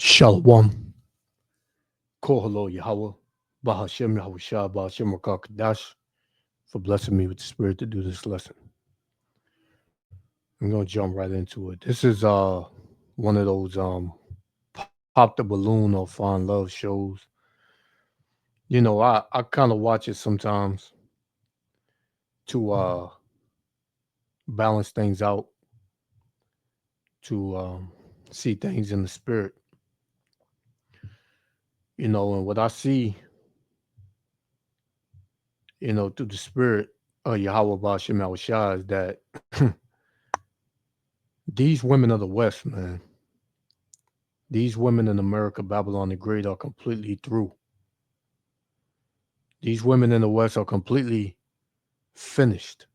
Shalom. Kohalo Yahweh. Bahashem Yahushua, Bahashem Rakakadash, for blessing me with the spirit to do this lesson. I'm gonna jump right into it. This is one of those pop the balloon or find love shows. I kind of watch it sometimes to balance things out, to see things in the spirit. And what I see, through the spirit of Yahweh Bahashem Yahushua is that these women of the West, man, these women in America, Babylon the Great, are completely through. These women in the West are completely finished.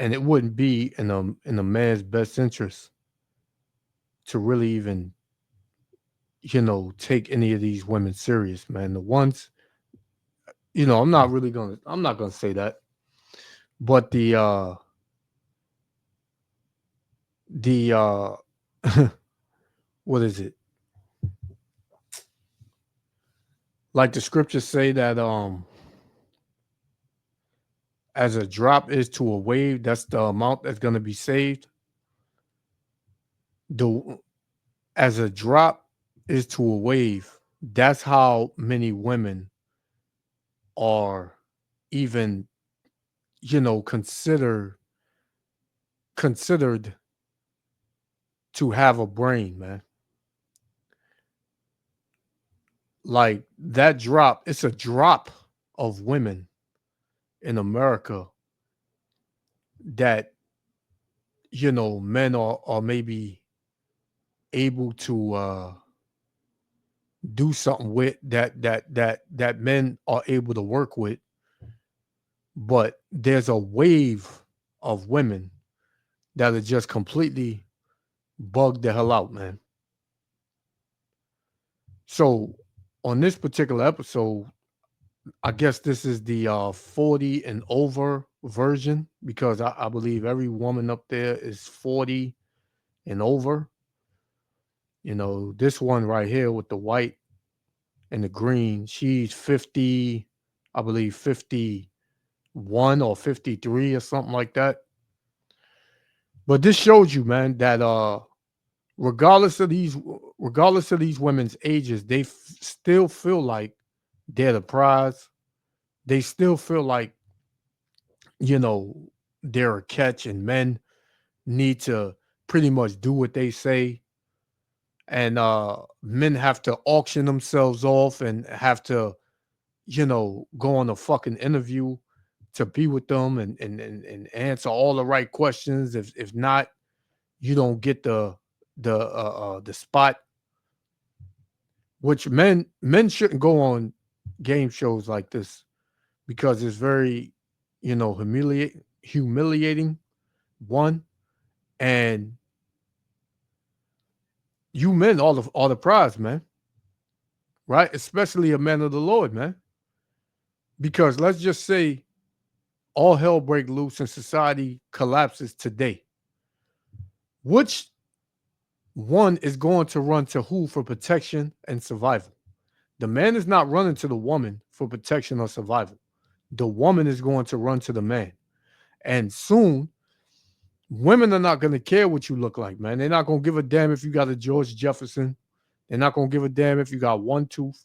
And it wouldn't be in a man's best interest to really even, take any of these women serious, man. The ones, I'm not gonna say that. But the what is it? Like the scriptures say that as a drop is to a wave, that's the amount that's gonna be saved. The as a drop is to a wave, that's how many women are even, considered to have a brain, man. Like that drop, it's a drop of women in America that, men are maybe able to do something with that men are able to work with, but there's a wave of women that are just completely bugged the hell out, man. So on this particular episode, I guess this is the 40 and over version because I believe every woman up there is 40 and over. This one right here with the white and the green, she's 50, I believe 51 or 53 or something like that. But this shows you, man, that regardless of these women's ages, they still feel like they're the prize. They still feel like, you know, they're a catch, and men need to pretty much do what they say. And men have to auction themselves off and have to, go on a fucking interview to be with them and answer all the right questions. If not, you don't get the spot. Which men shouldn't go on game shows like this because it's very, humiliating. One, and you men all the prize, man. Right? Especially a man of the Lord, man. Because let's just say all hell break loose and society collapses today. Which one is going to run to who for protection and survival? The man is not running to the woman for protection or survival. The woman is going to run to the man. And soon, women are not going to care what you look like, man. They're not going to give a damn if you got a George Jefferson. They're not going to give a damn if you got one tooth.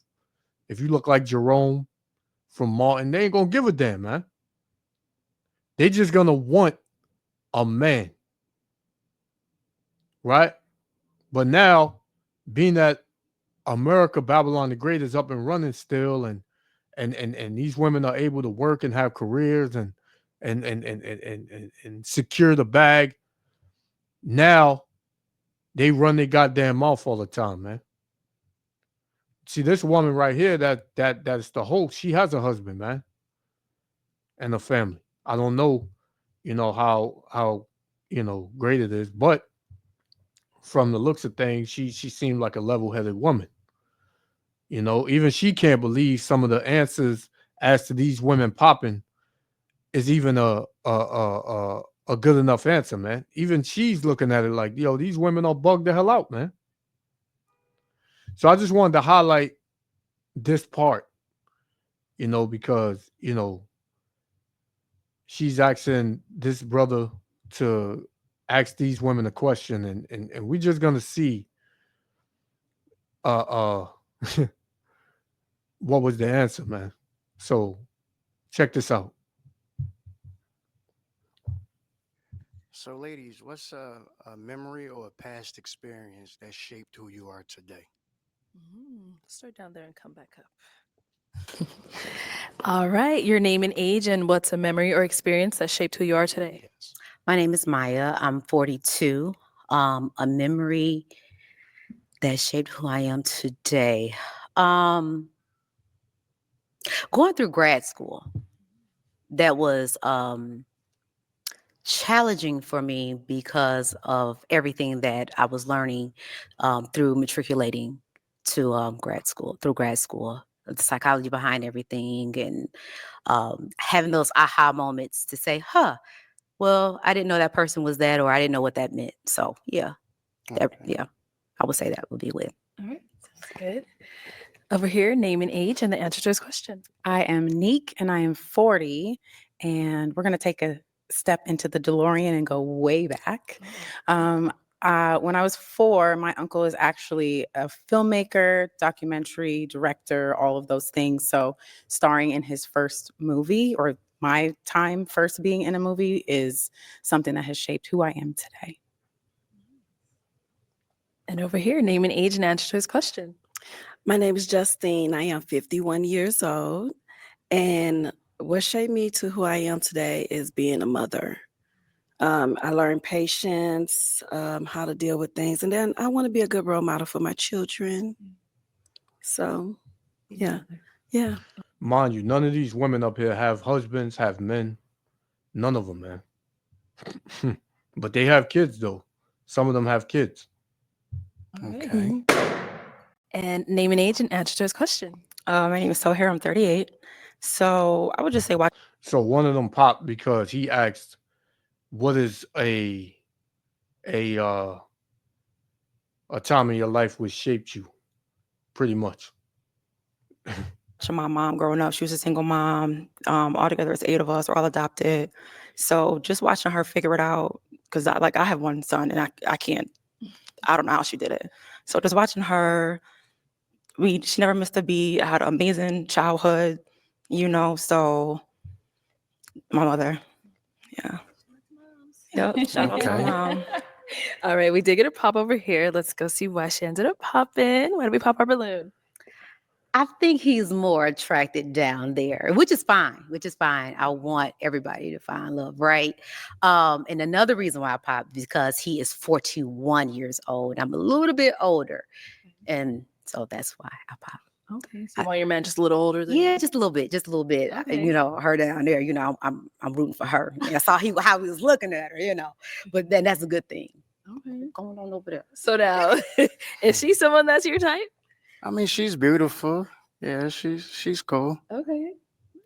If you look like Jerome from Martin, they ain't going to give a damn, man. They just going to want a man. Right? But now, being that America, Babylon the Great is up and running still, and these women are able to work and have careers and secure the bag. Now they run their goddamn mouth all the time, man. See, this woman right here, that's the host. She has a husband, man, and a family. I don't know, how great it is, but from the looks of things, she seemed like a level-headed woman. Even she can't believe some of the answers as to these women popping is even a good enough answer, man. Even she's looking at it like, yo, these women are bugged the hell out, man. So I just wanted to highlight this part, because she's asking this brother to ask these women a question, and we're just gonna see uh what was the answer, man. So check this out. So, ladies, what's a memory or a past experience that shaped who you are today? Start down there and come back up. All right. Your name and age, and what's a memory or experience that shaped who you are today? Yes. My name is Maya. I'm 42. A memory that shaped who I am today. Um, Going through grad school, that was challenging for me because of everything that I was learning through matriculating to grad school, the psychology behind everything, and having those aha moments to say, huh, well, I didn't know that person was that, or I didn't know what that meant. So Okay. yeah, I would say that would be lit. All right. Sounds good. Over here, name and age, and the answer to his question. I am Neek and I am 40. And we're going to take a step into the DeLorean and go way back. When I was 4, my uncle is actually a filmmaker, documentary director, all of those things. So, starring in his first movie, or my time first being in a movie, is something that has shaped who I am today. And over here, name and age, and answer to his question. My name is Justine. I am 51 years old. And what shaped me to who I am today is being a mother. I learned patience, how to deal with things. And then I want to be a good role model for my children. So, yeah. Yeah. Mind you, none of these women up here have husbands, have men. None of them, man. But they have kids, though. Some of them have kids. Okay. And name and age, and answer to his question. My name is Sohair. I'm 38. So I would just say watch. So one of them popped because he asked, "What is a uh, a time in your life which shaped you?" Pretty much. My mom growing up, she was a single mom. Altogether, it's 8 of us. We're all adopted. So just watching her figure it out, because I have one son and I can't, I don't know how she did it. So just watching her, she never missed a beat. I had an amazing childhood, so my mother, yeah. Yep, shout out to my Okay. mom. All right, we did get a pop over here. Let's go see why she ended up popping. Why did we pop our balloon? I think he's more attracted down there, which is fine. Which is fine. I want everybody to find love, right? And another reason why I popped, because he is 41 years old. I'm a little bit older, and so that's why I popped. Okay, so you want your man just a little older than Yeah, just a little bit, just a little bit. Okay. Her down there. I'm rooting for her. I saw how he was looking at her. But then that's a good thing. Okay. Going on over there. So now, is she someone that's your type? I mean, she's beautiful. Yeah, she's cool. Okay.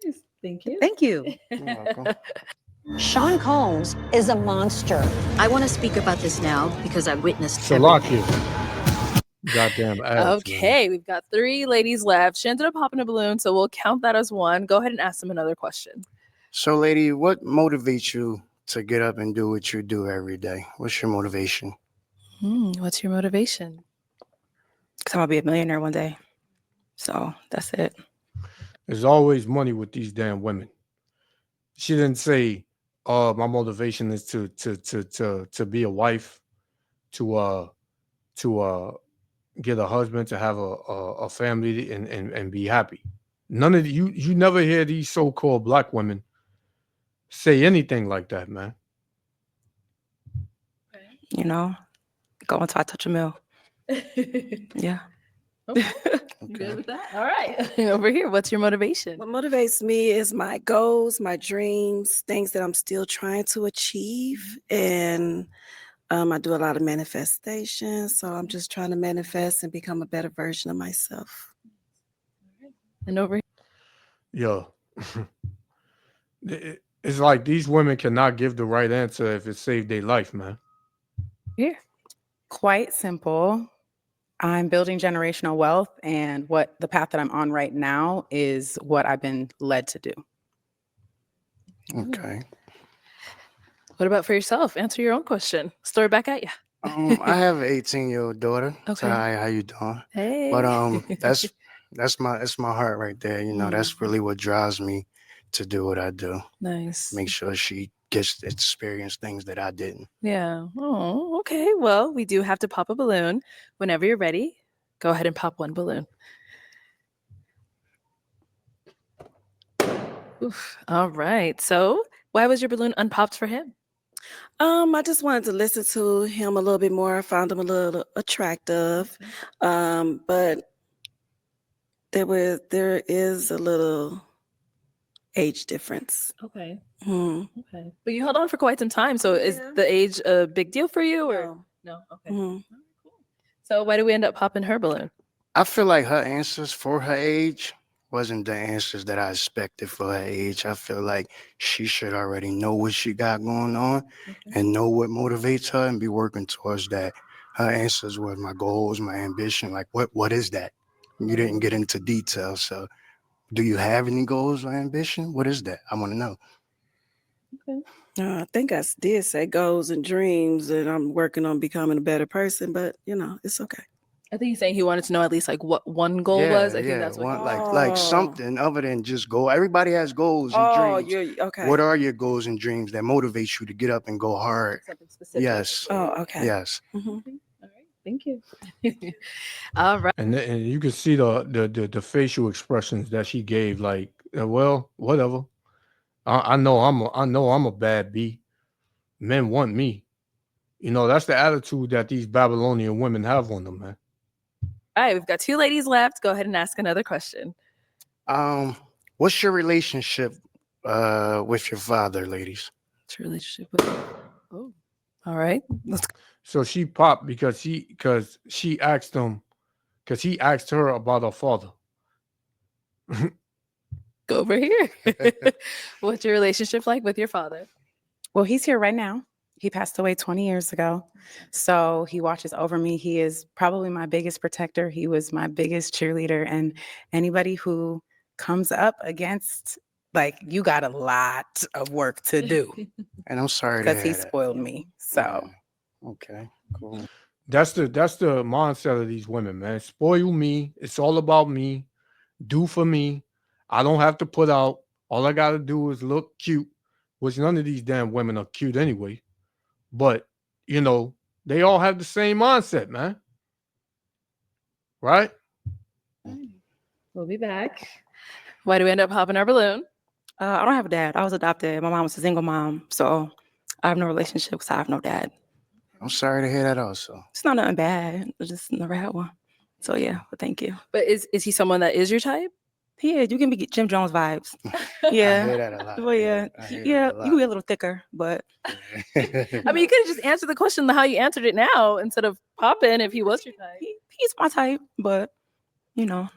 Nice. Thank you. Thank you. You're welcome. Sean Combs is a monster. I want to speak about this now because I witnessed everything. Salakia. Goddamn ads. Man. Okay, we've got 3 ladies left. She ended up popping a balloon, so we'll count that as 1. Go ahead and ask them another question. So, lady, what motivates you to get up and do what you do every day? What's your motivation? What's your motivation? Because I'm going to be a millionaire one day. So that's it. There's always money with these damn women. She didn't say, my motivation is to be a wife, to get a husband, to have a family and be happy. None of you never hear these so-called black women say anything like that, man. Go until I touch a mill. Yeah. You good with that? All right. Over here, what's your motivation? What motivates me is my goals, my dreams, things that I'm still trying to achieve. And I do a lot of manifestation. So I'm just trying to manifest and become a better version of myself. And over Yeah. It's like these women cannot give the right answer if it saved their life, man. here. Quite simple. I'm building generational wealth, and what the path that I'm on right now is what I've been led to do. Okay. What about for yourself? Answer your own question. Story back at you. I have an 18-year-old daughter. So Okay. hi, how you doing? Hey. But that's my heart right there. You know, that's really what drives me to do what I do. Nice. Make sure she gets to experience things that I didn't. Yeah. Oh, okay. Well, we do have to pop a balloon. Whenever you're ready, go ahead and pop one balloon. Oof. All right. So, why was your balloon unpopped for him? I just wanted to listen to him a little bit more. I found him a little attractive. But there is a little age difference. Okay. Mhm. Okay. But you held on for quite some time. So, is Yeah. the age a big deal for you, or No. no? Okay. Mhm. All right, cool. So, why did we end up popping her balloon? I feel like her answers for her age wasn't the answers that I expected for her age. I feel like she should already know what she got going on and know what motivates her and be working towards that. Her answers were my goals, my ambition. Like, what is that? You didn't get into detail. So, do you have any goals or ambition? What is that? I want to know. I think I did say goals and dreams, and I'm working on becoming a better person. But it's okay. I think he's saying he wanted to know at least like what one goal was. I think that's what. One, like something other than just goal. Everybody has goals and Oh, dreams. you're okay. What are your goals and dreams that motivate you to get up and go hard? Something specific. Yes. Oh, okay. Yes. Mhm. All right. Thank you. All right. And you can see the facial expressions that she gave, like, well, whatever. I know I'm a bad bee. Men want me. You know, that's the attitude that these Babylonian women have on them, man. All right. We've got two ladies left. Go ahead and ask another question. What's your relationship with your father, ladies? What's your relationship with? Oh. All right. Let's So she popped because she asked him, because he asked her about her father. go over here. What's your relationship like with your father? Well, he's here right now. He passed away 20 years ago. So he watches over me. He is probably my biggest protector. He was my biggest cheerleader. And anybody who comes up against, like, you got a lot of work to do And I'm sorry to because he hear that. spoiled me. So Okay, cool. That's the mindset of these women, man. Spoil me. It's all about me. Do for me. I don't have to put out. All I gotta do is look cute, which none of these damn women are cute anyway. But they all have the same mindset, man. Right? We'll be back. Why do we end up popping our balloon? I don't have a dad. I was adopted. My mom was a single mom. So I have no relationship because I have no dad. I'm sorry to hear that also. It's not nothing bad. I just never had one. So yeah, but thank you. But is he someone that is your type? Yeah, you can be Jim Jones vibes. I Yeah. hear that a lot. Well, yeah. I hear Yeah, that a you can be a lot. little thicker, but I mean, you could have just answered the question how you answered it now instead of popping if he was your type. he's my type, but yeah.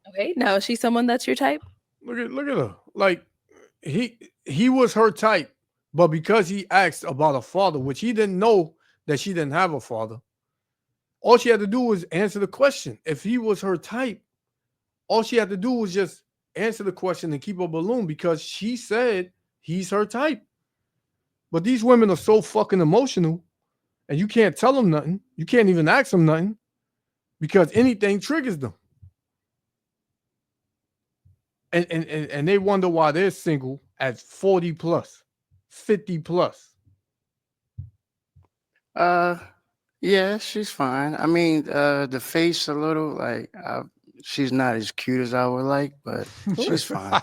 Okay. Now is she someone that's your type? Look at her. Like he was her type, but because he asked about a father, which he didn't know that she didn't have a father, all she had to do was answer the question. If he was her type, all she had to do was just answer the question and keep a balloon because she said he's her type. But these women are so fucking emotional, and you can't tell them nothing. You can't even ask them nothing because anything triggers them. And they wonder why they're single at 40 plus, 50 plus. Yeah, she's fine. I mean, the face a little like she's not as cute as I would like, but she's fine.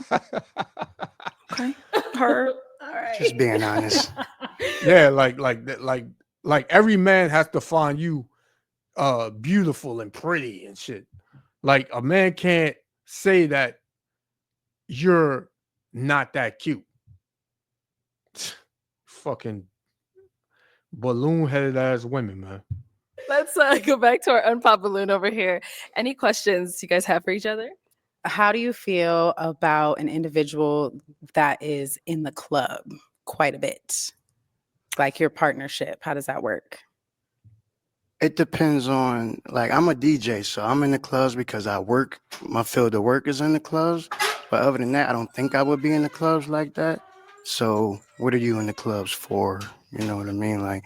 Okay. Her. All right. Just being honest. Yeah, like every man has to find you beautiful and pretty and shit. Like a man can't say that you're not that cute. Fucking balloon-headed ass women, man. Let's go back to our unpop balloon over here. Any questions you guys have for each other? How do you feel about an individual that is in the club quite a bit? Like your partnership, how does that work? It depends on, like, I'm a DJ, so I'm in the clubs because I work. My field of work is in the clubs. But other than that, I don't think I would be in the clubs like that. So what are you in the clubs for? You know what I mean? Like,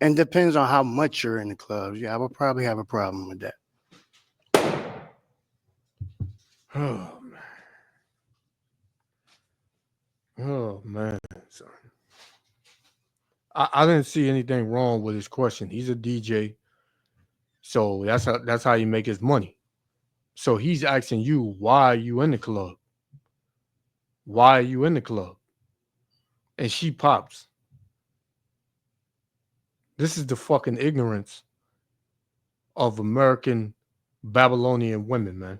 and depends on how much you're in the clubs. Yeah, I would probably have a problem with that. Oh man. Oh man. Sorry. I didn't see anything wrong with his question. He's a DJ, so that's how you make his money. So he's asking you, why are you in the club? Why are you in the club? And she pops. This is the fucking ignorance of American Babylonian women, man.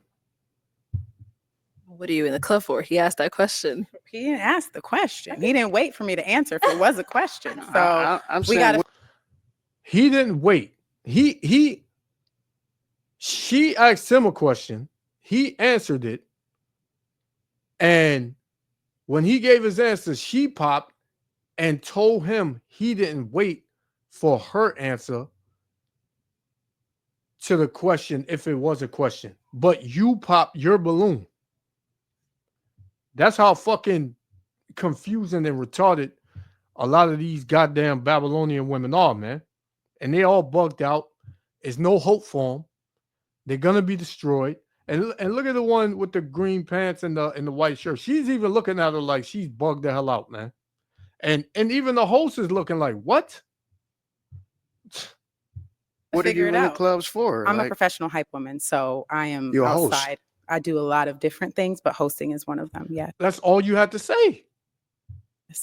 What are you in the club for? He asked that question. He didn't ask the question. He didn't wait for me to answer if it was a question. So I'm we saying, got to. He didn't wait. She asked him a question. He answered it. And when he gave his answer, she popped and told him he didn't wait for her answer to the question if it was a question. But you popped your balloon. That's how fucking confusing and retarded a lot of these goddamn Babylonian women are, man. And they all bugged out. There's no hope for them. They're gonna be destroyed. And look at the one with the green pants and the white shirt. She's even looking at her like she's bugged the hell out, man. And even the host is looking like, what? what are figure you it in the out. clubs for? I'm a Like, professional hype woman, so I am You're a host. outside. I do a lot of different things, but hosting is one of them. Yeah. That's all you had to say.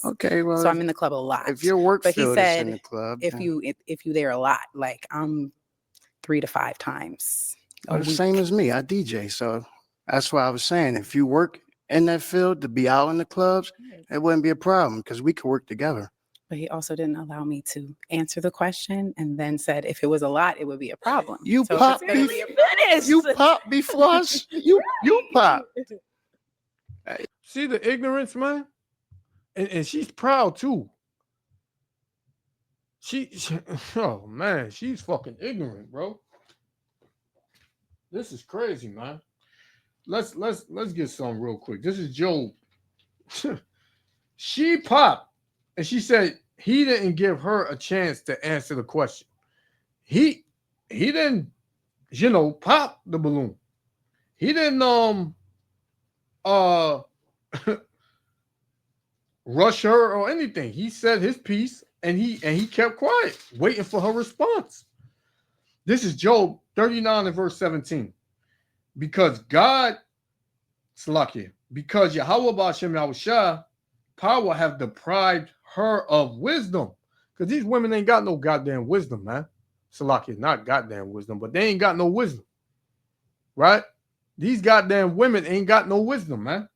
okay, well, So I'm in the club a lot. if your work But he field is in said, the club, if then- you there a lot, like I'm 3 to 5 times a Well, the week. same as me. I DJ, so that's why I was saying if you work in that field to be out in the clubs, it wouldn't be a problem because we could work together. But he also didn't allow me to answer the question, and then said if it was a lot, it would be a problem. You So if pop it's gonna beef. be a You pop before us. You pop. See the ignorance, man? And she's proud too. She oh man, she's fucking ignorant, bro. This is crazy, man. Let's get some real quick. This is Joe. She popped and she said he didn't give her a chance to answer the question. He didn't, pop the balloon. He didn't rush her or anything. He said his piece and he kept quiet, waiting for her response. This is Job 39 and verse 17. Because God, Slakia, because Yahweh Ba'ashem Yahushua, power have deprived her of wisdom. Because these women ain't got no goddamn wisdom, man. Slakia, not goddamn wisdom, but they ain't got no wisdom. Right? These goddamn women ain't got no wisdom, man.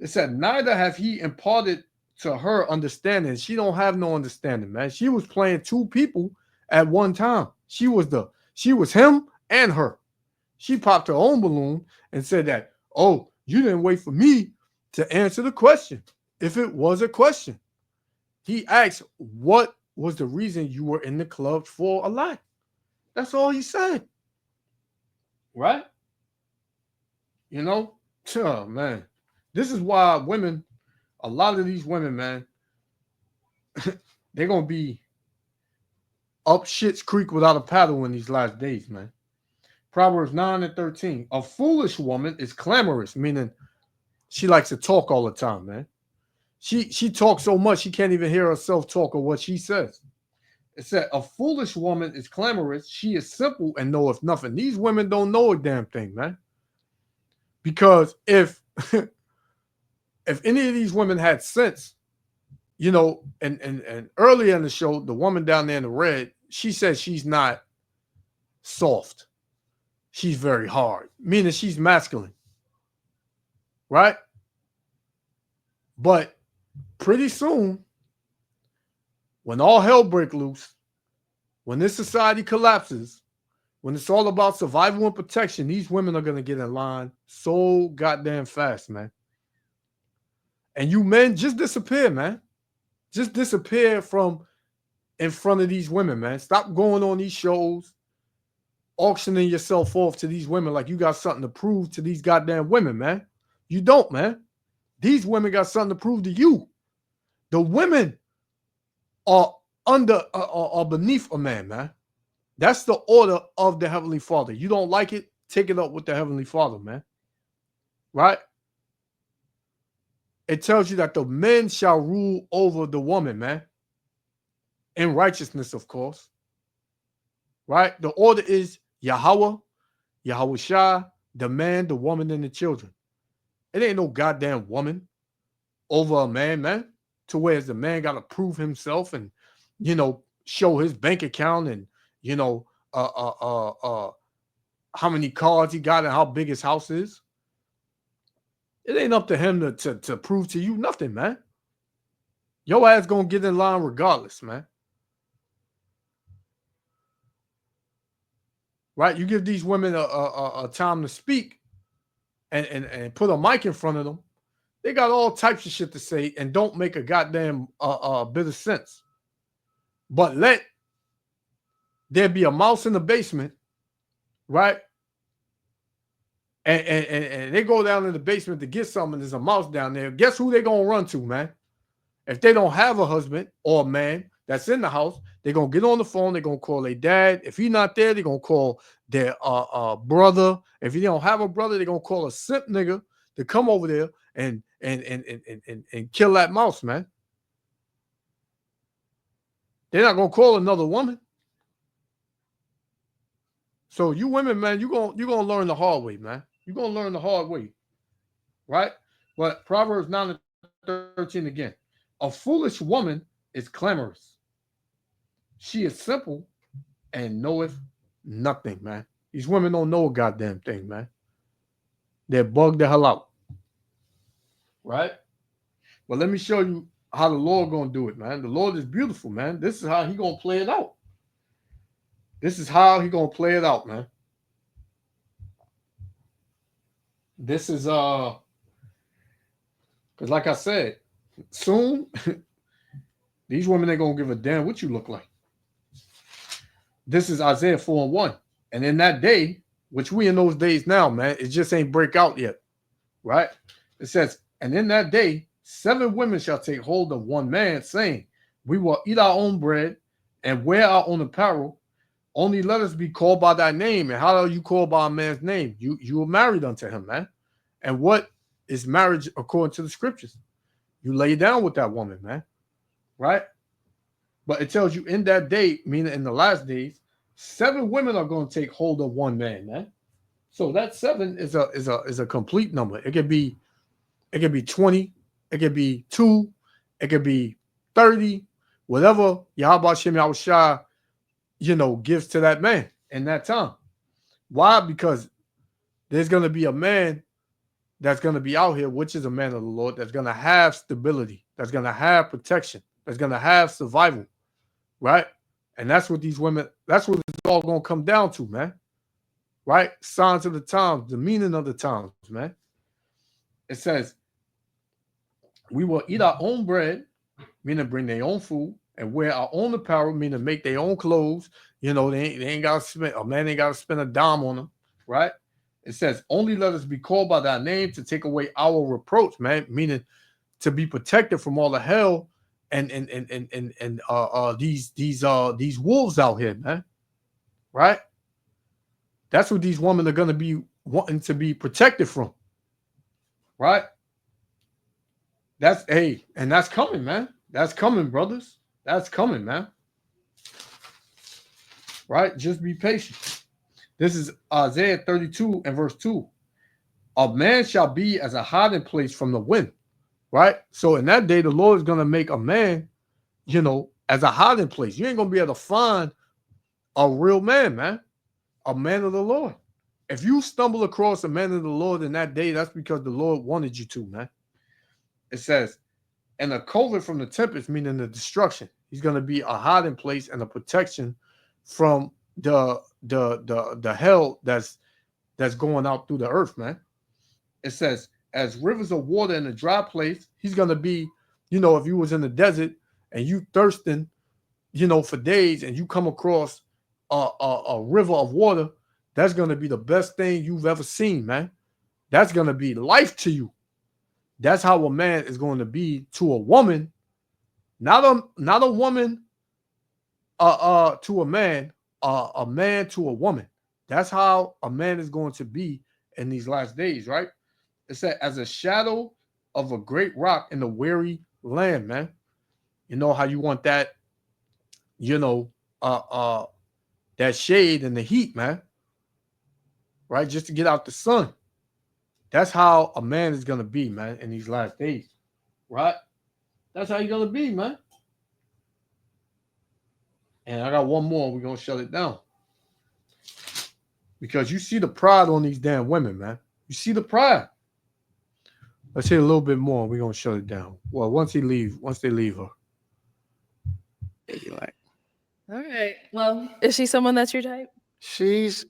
It said, neither have he imparted to her understanding. She don't have no understanding, man. She was playing two people at one time. She was him and her. She popped her own balloon and said that, oh, you didn't wait for me to answer the question. If it was a question. He asked, what was the reason you were in the club for a lot? That's all he said. Right? Oh, man. This is why women, a lot of these women, man, they're going to be up shit's creek without a paddle in these last days, man. Proverbs 9 and 13. A foolish woman is clamorous, meaning she likes to talk all the time, man. She talks so much she can't even hear herself talk or what she says. It said, a foolish woman is clamorous. She is simple and knoweth nothing. These women don't know a damn thing, man. Because if any of these women had sense, and earlier in the show, the woman down there in the red, she said she's not soft. She's very hard, meaning she's masculine. Right? But pretty soon, when all hell breaks loose, when this society collapses, when it's all about survival and protection, these women are going to get in line so goddamn fast, man. And you men just disappear, man. Just disappear from in front of these women, man. Stop going on these shows, auctioning yourself off to these women like you got something to prove to these goddamn women, man. You don't, man. These women got something to prove to you. The women are beneath a man, man. That's the order of the Heavenly Father. You don't like it, take it up with the Heavenly Father, man. Right? It tells you that the men shall rule over the woman, man. In righteousness, of course. Right? The order is Yahweh, Yahushua, the man, the woman, and the children. It ain't no goddamn woman over a man, man. To where the man got to prove himself and, show his bank account and, how many cars he got and how big his house is. It ain't up to him to prove to you nothing, man. Your ass gonna get in line regardless, man. Right? You give these women a time to speak and put a mic in front of them. They got all types of shit to say and don't make a goddamn bit of sense. But let there be a mouse in the basement, right? And they go down in the basement to get something. There's a mouse down there. Guess who they gonna run to, man? If they don't have a husband or a man that's in the house, they're gonna get on the phone. They're gonna call their dad. If he's not there, they're gonna call their brother. If you don't have a brother, they're gonna call a simp nigga to come over there and kill that mouse, man. They're not gonna call another woman. So you women, man, you're gonna learn the hard way, man. You're gonna learn the hard way, right? But Proverbs 9:13 again. A foolish woman is clamorous. She is simple and knoweth nothing, man. These women don't know a goddamn thing, man. They're bugged the hell out, right? But let me show you how the Lord gonna do it, man. The Lord is beautiful, man. This is how he gonna play it out. This is how he gonna play it out, man. This is because like I said, soon these women ain't gonna give a damn what you look like. This is Isaiah 4:1. And in that day, which we in those days now, man, it just ain't break out yet, right? It says, and in that day, 7 women shall take hold of one man, saying, we will eat our own bread and wear our own apparel. Only let us be called by thy name. And how are you called by a man's name? You were married unto him, man. And what is marriage according to the scriptures? You lay down with that woman, man. Right? But it tells you in that day, meaning in the last days, 7 women are going to take hold of one man, man. So that 7 is a complete number. It could be 20, it could be 2, it could be 30, whatever Yahweh Shem Yahushua, gives to that man in that time. Why? Because there's going to be a man that's going to be out here, which is a man of the Lord, that's going to have stability, that's going to have protection, that's going to have survival, right? And that's what these women, that's what it's all going to come down to, man. Right? Signs of the times, the meaning of the times, man. It says, we will eat our own bread, meaning bring their own food, and wear our own apparel, meaning make their own clothes. They ain't got to spend, a man ain't got to spend a dime on them, right? It says, only let us be called by thy name to take away our reproach, man, meaning to be protected from all the hell and these wolves out here, man. Right? That's what these women are going to be wanting to be protected from. Right? And that's coming, man. That's coming, brothers. That's coming, man. Right? Just be patient. This is Isaiah 32 and verse 2. A man shall be as a hiding place from the wind. Right? So in that day, the Lord is going to make a man, as a hiding place. You ain't going to be able to find a real man, man. A man of the Lord. If you stumble across a man of the Lord in that day, that's because the Lord wanted you to, man. It says, and a covert from the tempest, meaning the destruction. He's going to be a hiding place and a protection from the hell that's going out through the earth, man. It says, as rivers of water in a dry place, he's going to be, if you was in the desert and you thirsting, for days, and you come across a river of water, that's going to be the best thing you've ever seen, man. That's going to be life to you. That's how a man is going to be to a woman, not a woman to a man to a woman. That's how a man is going to be in these last days, right? It said, as a shadow of a great rock in the weary land, man. You know how you want that, that shade and the heat, man. Right? Just to get out the sun. That's how a man is going to be, man, in these last days. Right? That's how you're going to be, man. And I got one more. We're going to shut it down. Because you see the pride on these damn women, man. You see the pride. Let's hear a little bit more. We're going to shut it down. Well, once they leave her. Like, All right. Well, is she someone that's your type? she's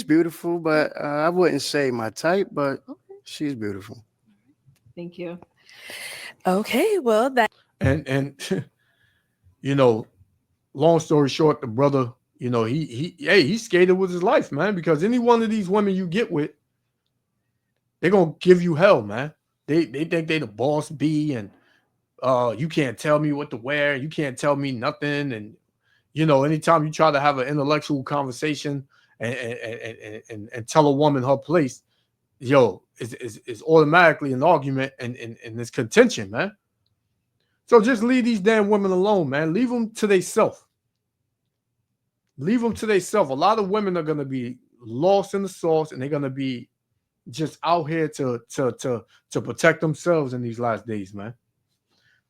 beautiful, but I wouldn't say my type, but she's beautiful. Thank you. Okay, well, that And long story short, the brother, he skated with his life, man, because any one of these women you get with, they're gonna give you hell, man. They think they the boss bee, and you can't tell me what to wear, you can't tell me nothing, and anytime you try to have an intellectual conversation and tell a woman her place, is automatically an argument and it's contention, man. So just leave these damn women alone, man. Leave them to themselves. Leave them to themselves. A lot of women are gonna be lost in the sauce, and they're gonna be just out here to protect themselves in these last days, man.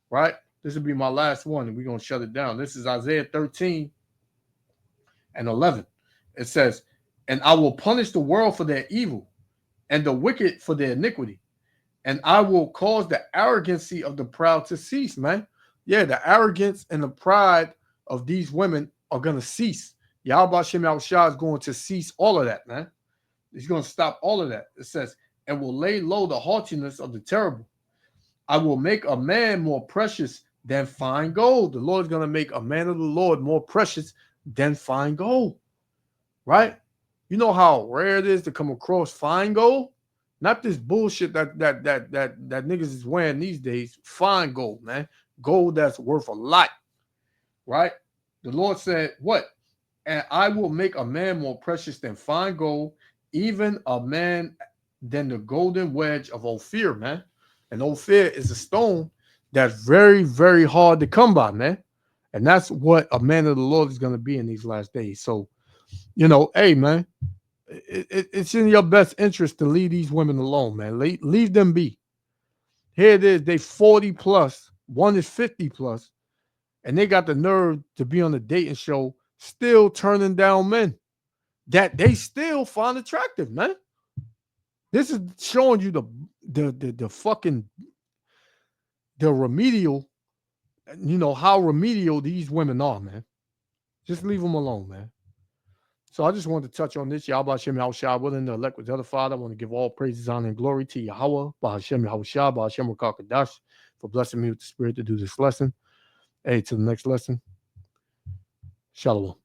Right? This will be my last one, and we're gonna shut it down. This is Isaiah 13:11. It says, "And I will punish the world for their evil, and the wicked for their iniquity. And I will cause the arrogancy of the proud to cease," man. Yeah, the arrogance and the pride of these women are going to cease. Yahweh Shem Yahushua is going to cease all of that, man. He's going to stop all of that. It says, "And will lay low the haughtiness of the terrible. I will make a man more precious than fine gold." The Lord is going to make a man of the Lord more precious than fine gold. Right? You know how rare it is to come across fine gold? Not this bullshit that niggas is wearing these days. Fine gold, man. Gold that's worth a lot. Right? The Lord said, what? "And I will make a man more precious than fine gold, even a man than the golden wedge of Ophir," man. And Ophir is a stone that's very, very hard to come by, man. And that's what a man of the Lord is going to be in these last days. So, hey, man, it's in your best interest to leave these women alone, man. Leave them be. Here it is. They 40 plus. One is 50 plus. And they got the nerve to be on the dating show still turning down men that they still find attractive, man. This is showing you the fucking the remedial, how remedial these women are, man. Just leave them alone, man. So I just wanted to touch on this. Yahweh Hashem Yahushua, willing to elect with the other Father. I want to give all praises, honor, and glory to Yahweh, Bahashem Yahushua, Bahashem Rakakadash, for blessing me with the spirit to do this lesson. Hey, to the next lesson. Shalom.